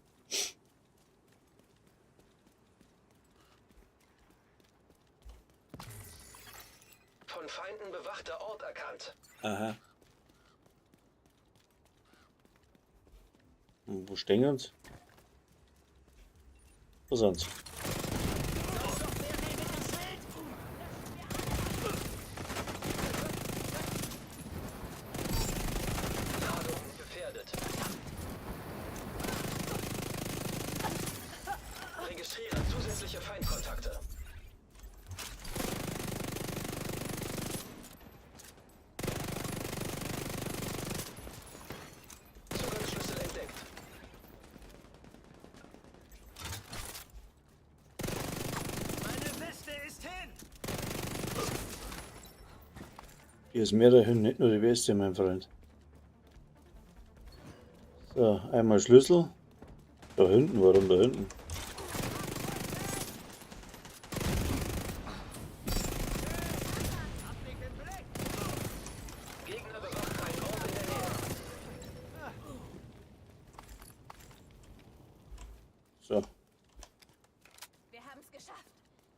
Von Feinden bewachter Ort erkannt. Aha. Und wo stehen wir uns? Wo sonst? Ladung gefährdet. Registriere zusätzliche Feindkontakte. Zugangsschlüssel entdeckt. Meine Weste ist hin! Hier ist mehr dahin, nicht nur die Weste, mein Freund. So, einmal Schlüssel. Da hinten, warum da hinten? Gegner bewacht einen Ort in der Nähe. So. Wir haben es geschafft.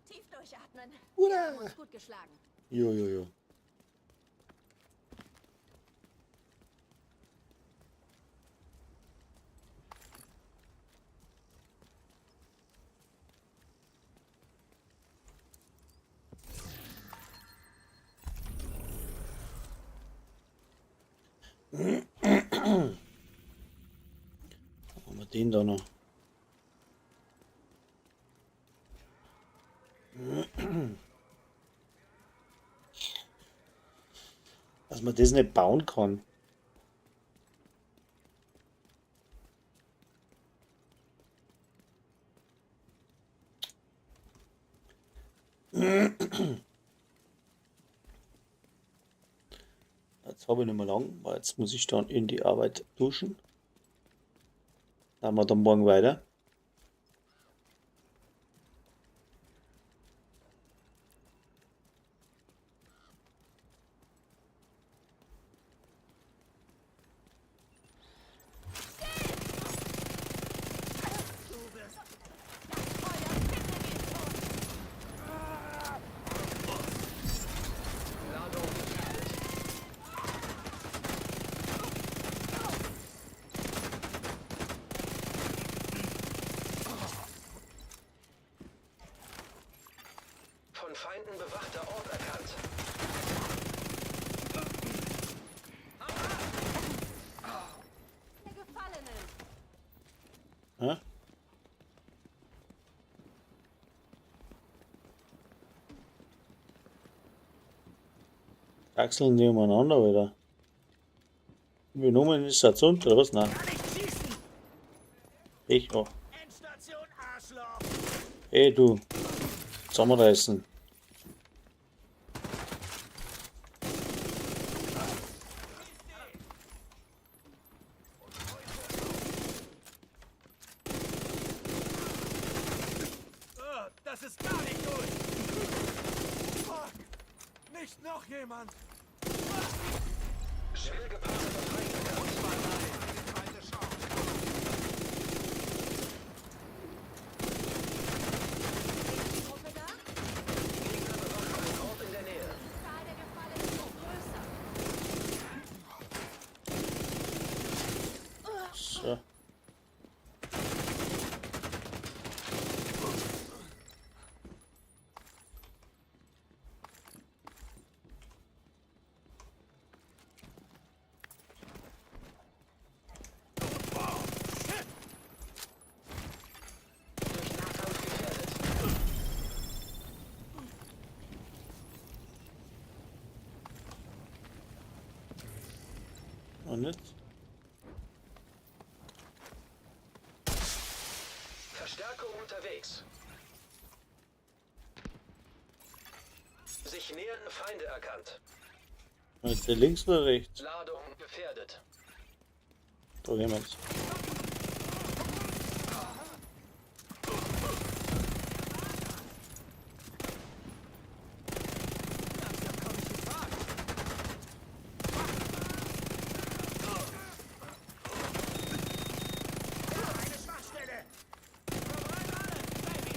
Tief durchatmen. Hurra! Wir haben uns gut geschlagen. Jo, jo, jo. Haben wir den da noch? Dass man das nicht bauen kann. Jetzt habe ich nicht mehr lang, weil jetzt muss ich dann in die Arbeit duschen. Dann wir dann morgen weiter. Ladung gefährdet. Von Feinden bewachter Ort erkannt. Der Gefallenen. Hä? Achseln nebeneinander, oder? Wir nehmen ist das unter, oder was? Nein. Kann ich schießen? Ich auch. Endstation Arschloch! Hey du. Zusammenreißen. Oh, das ist gar nicht gut! Fuck! Nicht noch jemand! Schwer gepanzerter Feind erkannt. Gruppe da? Gegner bewacht einen Ort in der Nähe. Die Zahl der Gefallenen ist größer. So. Durch Nahkampf gefährdet. Und jetzt? Verstärkung unterwegs. Sich nähernde Feinde erkannt. Jetzt links oder rechts? Ladung gefährdet. Da gehen wir jetzt. Langsam komme ich in Fahrt! Eine Schwachstelle! Baby!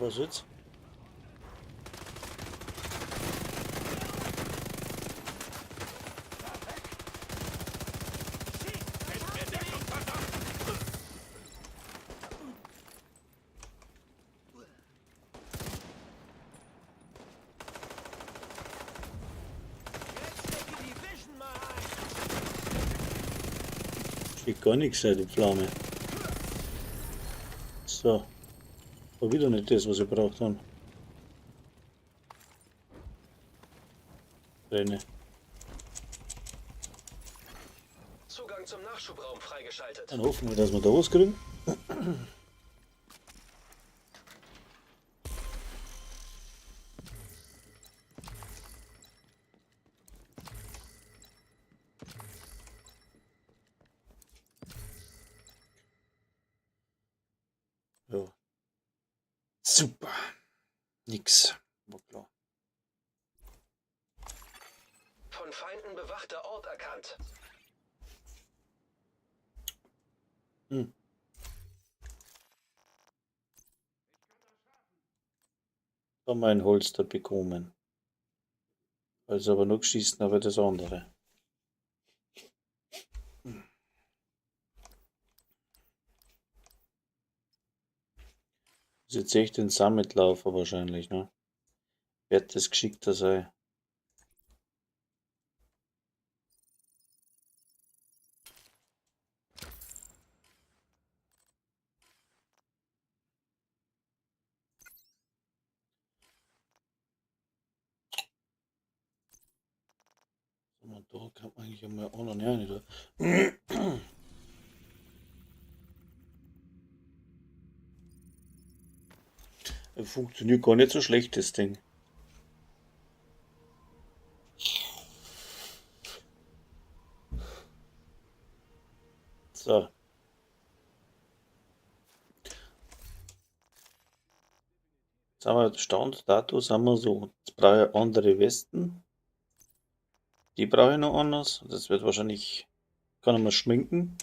Was jetzt? Steht gar nichts seit die Flamme. So. War wieder nicht das, was ich braucht habe. Brenne. Zugang zum Nachschubraum freigeschaltet. Dann hoffen wir, dass wir da was kriegen. Ja. Super. Nix. War klar. Von Feinden bewachter Ort erkannt. Hm. Haben wir ein Holster bekommen. Also aber noch geschissen, aber das andere. Das ist jetzt echt ein Sammetlaufer wahrscheinlich, ne? Wird das geschickter sein. Und da kann man eigentlich einmal auch noch nicht. Funktioniert gar nicht so schlecht, das Ding. So. Jetzt haben wir Standdatus, haben wir so. Jetzt brauche ich andere Westen. Die brauche ich noch anders. Das wird wahrscheinlich, kann man schminken.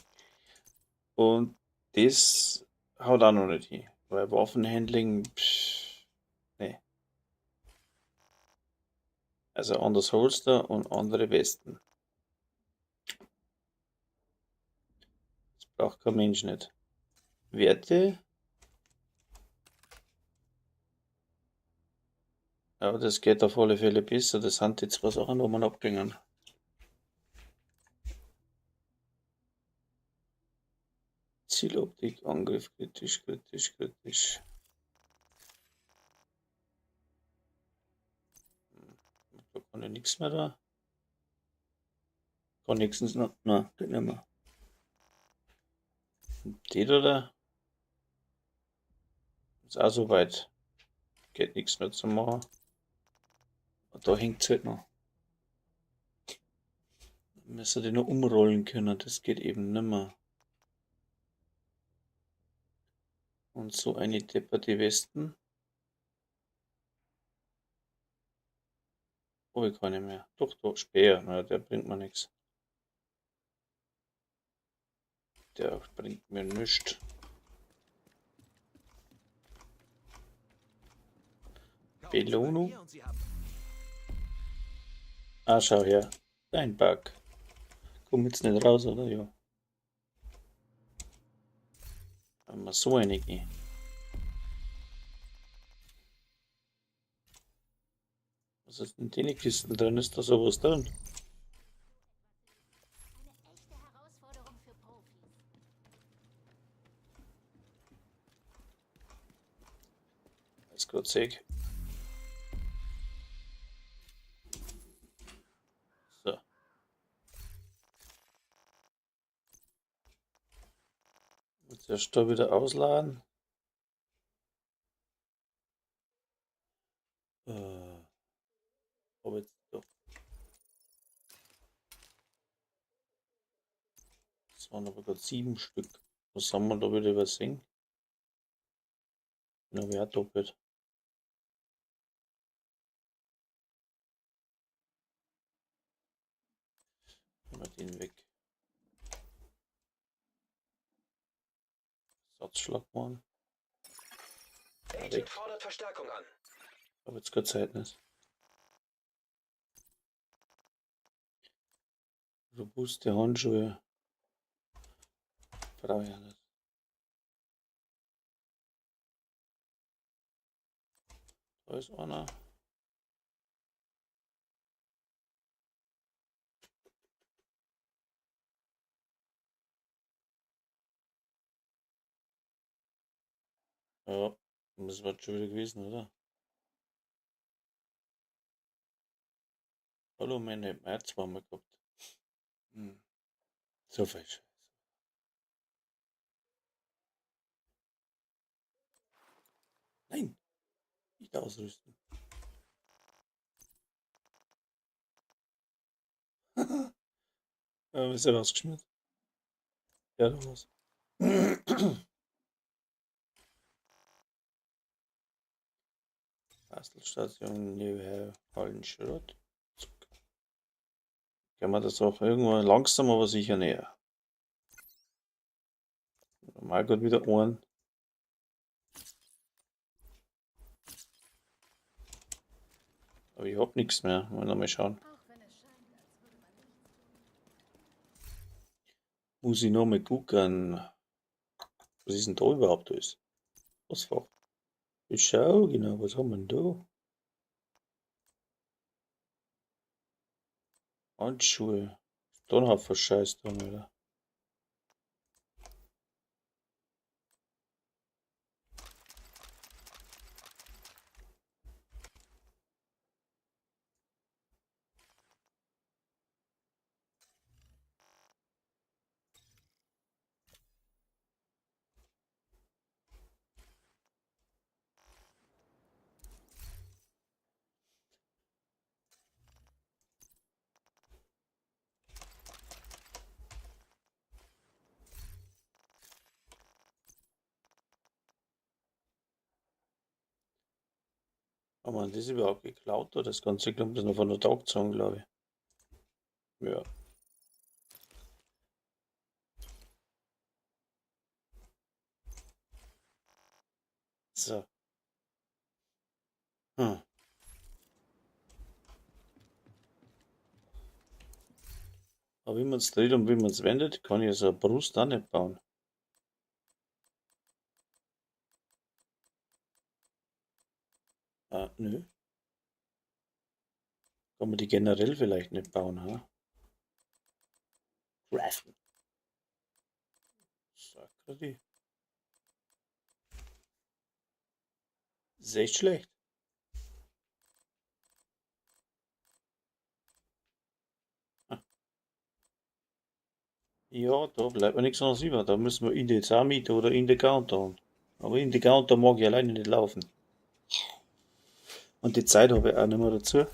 Und das haut auch noch nicht hin. Weil Waffenhandling, nee. Also anders Holster und andere Westen. Das braucht kein Mensch nicht. Werte. Ja, das geht auf alle Fälle besser. Das sind die zwei Sachen, wo man abgingen. Zieloptik, Angriff, kritisch, kritisch, kritisch. Da kann ich nichts mehr da. Kann nächstens noch. Nein, geht nicht mehr. Die da ist auch so weit. Geht nichts mehr zu machen. Und da hängt es halt noch. Müssen die noch umrollen können, das geht eben nicht mehr. Und so eine depperte Westen. Oh, ich kann nicht mehr. Doch, Speer, na, der bringt mir nichts. Der bringt mir nichts. Belohnung. Ah, schau her. Dein Bug. Komm jetzt nicht raus, oder? Ja. Haben wir so einige. Was ist denn in den Kisten drin? Ist da sowas drin? Eine echte Herausforderung für Profis. Ist Gott seg. So. Jetzt erst da wieder ausladen. Aber jetzt doch. Das waren aber gerade 7 Stück. Was haben wir da wieder übersehen? Na, wer hat doppelt? Nehmen wir den weg. Satzschlagmann. Agent fordert Verstärkung an. Aber jetzt keine Zeit nicht. Robuste Handschuhe. Brauche ich ja nicht. Da ist einer. Ja, das war schon wieder gewesen, oder? Hallo, meine März waren wir gehabt. So viel Scheiße. Nein, nicht ausrüsten. Ist er rausgeschmiert? Ja, da war's. Bastelstation New Hallenschrott. Kann man das auch irgendwann langsam, aber sicher näher. Mal gut wieder Ohren. Aber ich hab nichts mehr. Mal noch mal schauen. Muss ich noch mal gucken. Was ist denn da überhaupt alles? Was war? Ich schau genau, was haben wir denn da? Handschuhe. Da ein Haufen Scheiß dran, oder? Haben wir das überhaupt geklaut oder das Ganze kommt das noch von der Tagzone, glaube ich. Ja. So. Aber wie man es dreht und wie man es wendet, kann ich so eine Brust auch nicht bauen. Ah, nö. Kann man die generell vielleicht nicht bauen, ha? Craften. Sakri. Ist echt schlecht. Ja, da bleibt mir nichts anderes über. Da müssen wir in die Summit oder in die Countdown. Aber in die Countdown mag ich alleine nicht laufen. Und die Zeit habe ich auch nicht mehr dazu.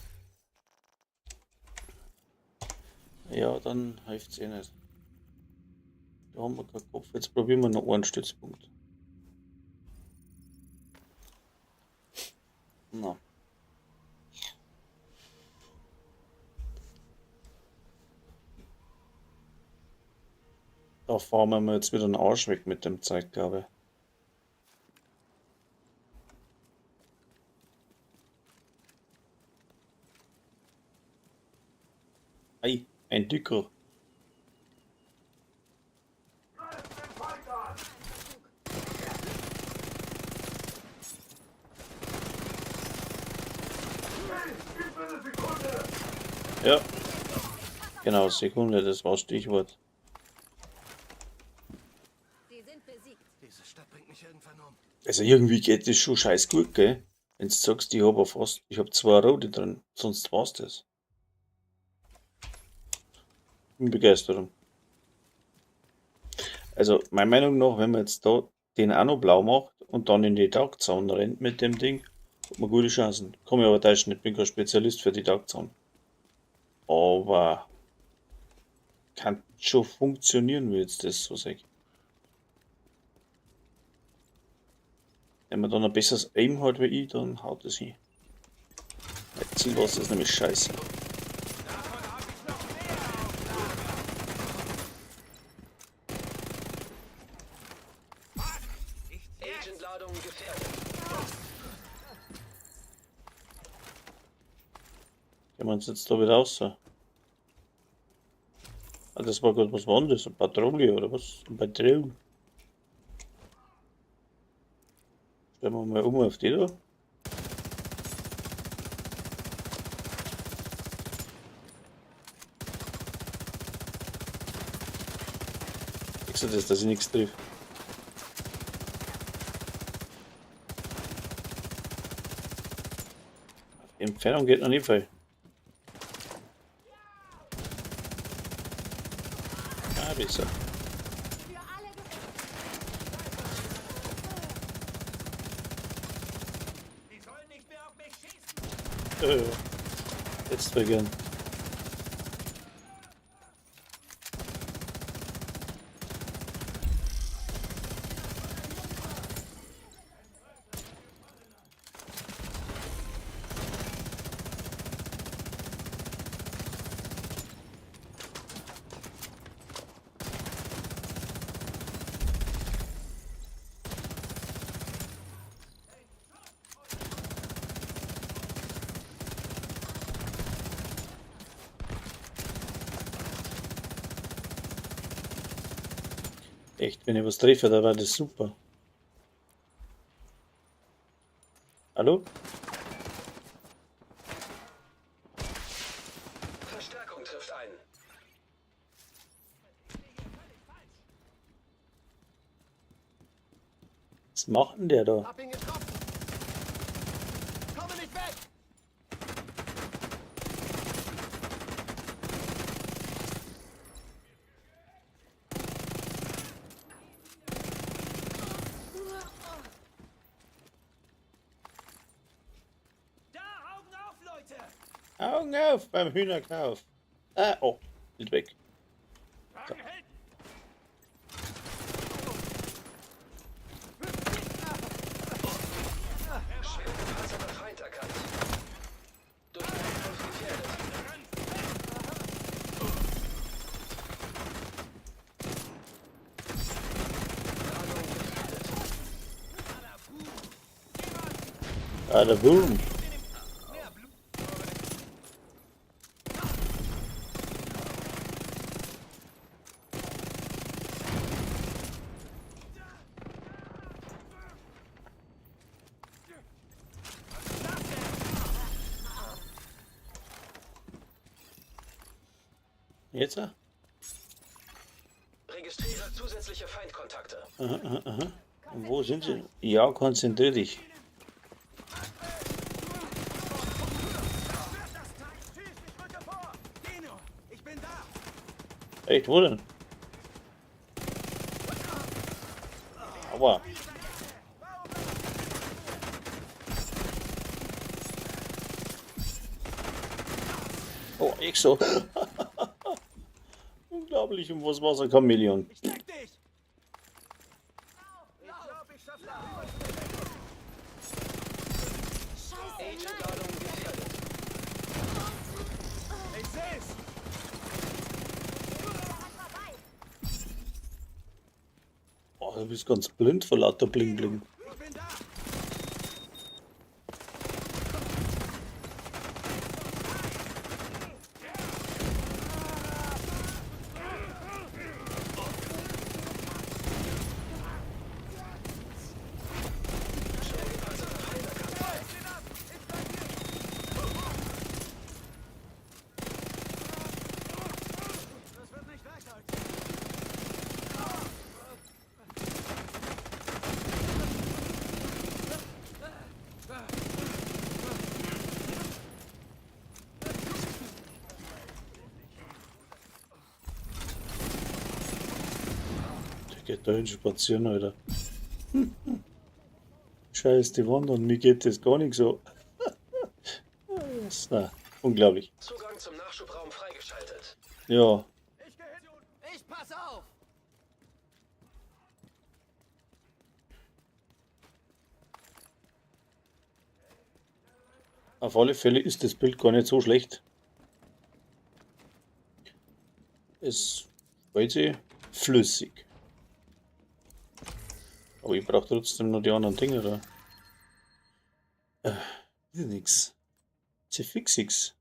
Ja, dann hilft es eh nicht. Da haben wir keinen Kopf. Jetzt probieren wir noch einen Stützpunkt. Na. Da fahren wir mal jetzt wieder einen Arsch weg mit dem Zeug, glaube ich. Ei, ein Dicker. Ja, genau, Sekunde, das war Stichwort. Sie sind besiegt. Diese Stadt bringt mich irgendwann um. Also irgendwie geht das schon scheiß gut, gell? Wenn du sagst, ich habe fast, ich habe 2 Rote drin, sonst war's das. Bin Begeisterung. Also, meiner Meinung nach, wenn man jetzt da den auch noch blau macht und dann in die Tagzone rennt mit dem Ding, hat man gute Chancen. Kann mich aber täuschen, ich bin kein Spezialist für die Tagzone. Aber kann schon funktionieren, wie jetzt das so sage. Wenn man dann ein besseres Aim hat wie ich, dann haut es hin. Mein Zielwasser ist nämlich scheiße. Agent-Ladung gefährdet. Gehen wir uns jetzt da wieder raus. Ah, das war gerade was anderes. Eine Patrouille oder was? Ein Patrouille. Stellen wir mal um auf die da. Ich sag das, dass ich nichts triff. Die Entfernung geht noch nicht viel. Ah, besser. Für alle Die sollen nicht mehr auf mich schießen. Jetzt vergehen. Echt, wenn ich was treffe, da war das super. Hallo? Verstärkung trifft ein. Was macht denn der da? Hab ihn getroffen. Komme nicht weg. Da, Augen auf, Leute. Augen auf beim Hühnerkauf. Ah, oh, ist weg. Wagen hält. Schwergepanzerter Feind erkannt. Durch Angriff gefährdet. Tarnung gefährdet. Ah, der Boom. Jetzt? Registriere zusätzliche Feindkontakte. Und wo sind sie? Ja, konzentrier dich. Tschüss, ich rücke vor. Dino, ich bin da. Echt, wo denn? Aua. Oh, ich so. Unglaublich, um was war so ein Chamäleon? Ich deck dich. Ich glaub, ich schaff das. Agent-Ladung gefährdet. Ich seh's. Oh, du bist ganz blind vor lauter Bling Bling. Ich bin da. Schwergepanzerter Feind erkannt. Das wird nicht weghalten. Der geht da hin spazieren, Alter. Scheiß die Wand und mir geht das gar nicht so. Na, unglaublich. Zugang zum Nachschubraum freigeschaltet. Ja, Ich geh hin. Ich pass auf. auf alle Fälle ist das Bild gar nicht so schlecht. Es fällt sich flüssig. Aber ich brauche trotzdem noch die anderen Dinge da. Ist nix. Ist fixix.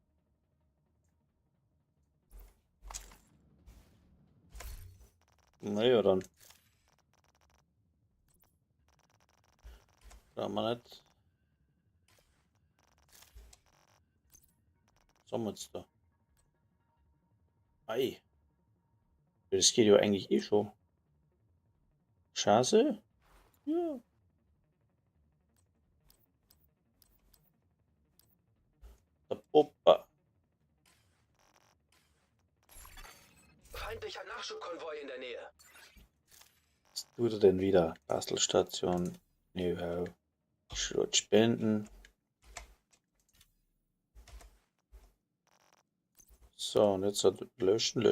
Naja, dann. Brauchen wir nicht. Was haben wir jetzt da? Ei. Das geht ja eigentlich eh schon. Chance? Ja. Der Opa. Feindlicher Nachschubkonvoi in der Nähe. Was tut er denn wieder? Bastelstation. Ja. Schrott spenden. So, und jetzt löschen.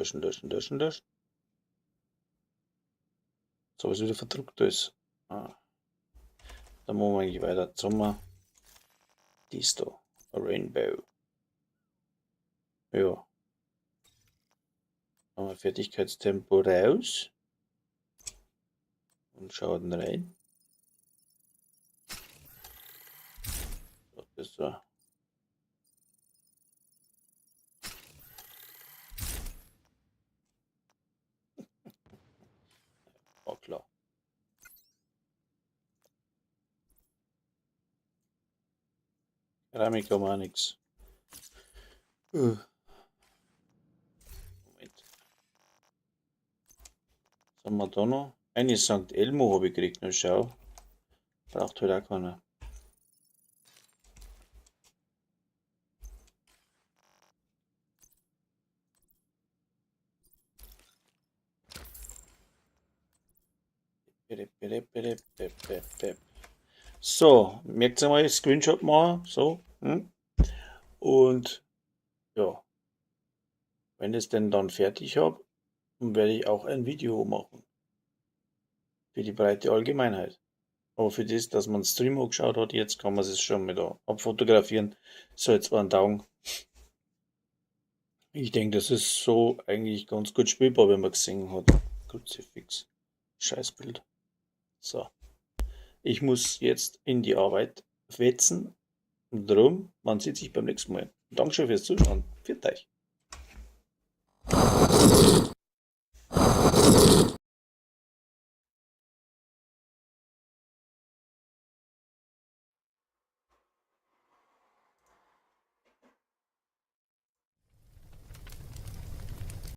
So, was wieder verdruckt ist. Ah. Dann machen wir eigentlich weiter. Sommer. Dies da. Rainbow. Ja. Machen wir Fertigkeitstempo raus. Und schauen rein. So, das so. War klar. Keramik haben wir auch nichts. Moment. Was haben wir da noch? Eine St. Elmo habe ich gekriegt. Na schau. Braucht halt auch keiner. So, merkt ihr mal, Screenshot machen. So. Und ja, wenn ich es denn dann fertig habe, werde ich auch ein Video machen. Für die breite Allgemeinheit. Aber für das, dass man Stream angeschaut hat, jetzt kann man es schon mal da abfotografieren. So, jetzt war ein Daumen. Ich denke, das ist so eigentlich ganz gut spielbar, wenn man gesehen hat. Kruzifix. Scheißbild. So. Ich muss jetzt in die Arbeit wetzen. Und darum, man sieht sich beim nächsten Mal. Dankeschön fürs Zuschauen. Pfiat euch.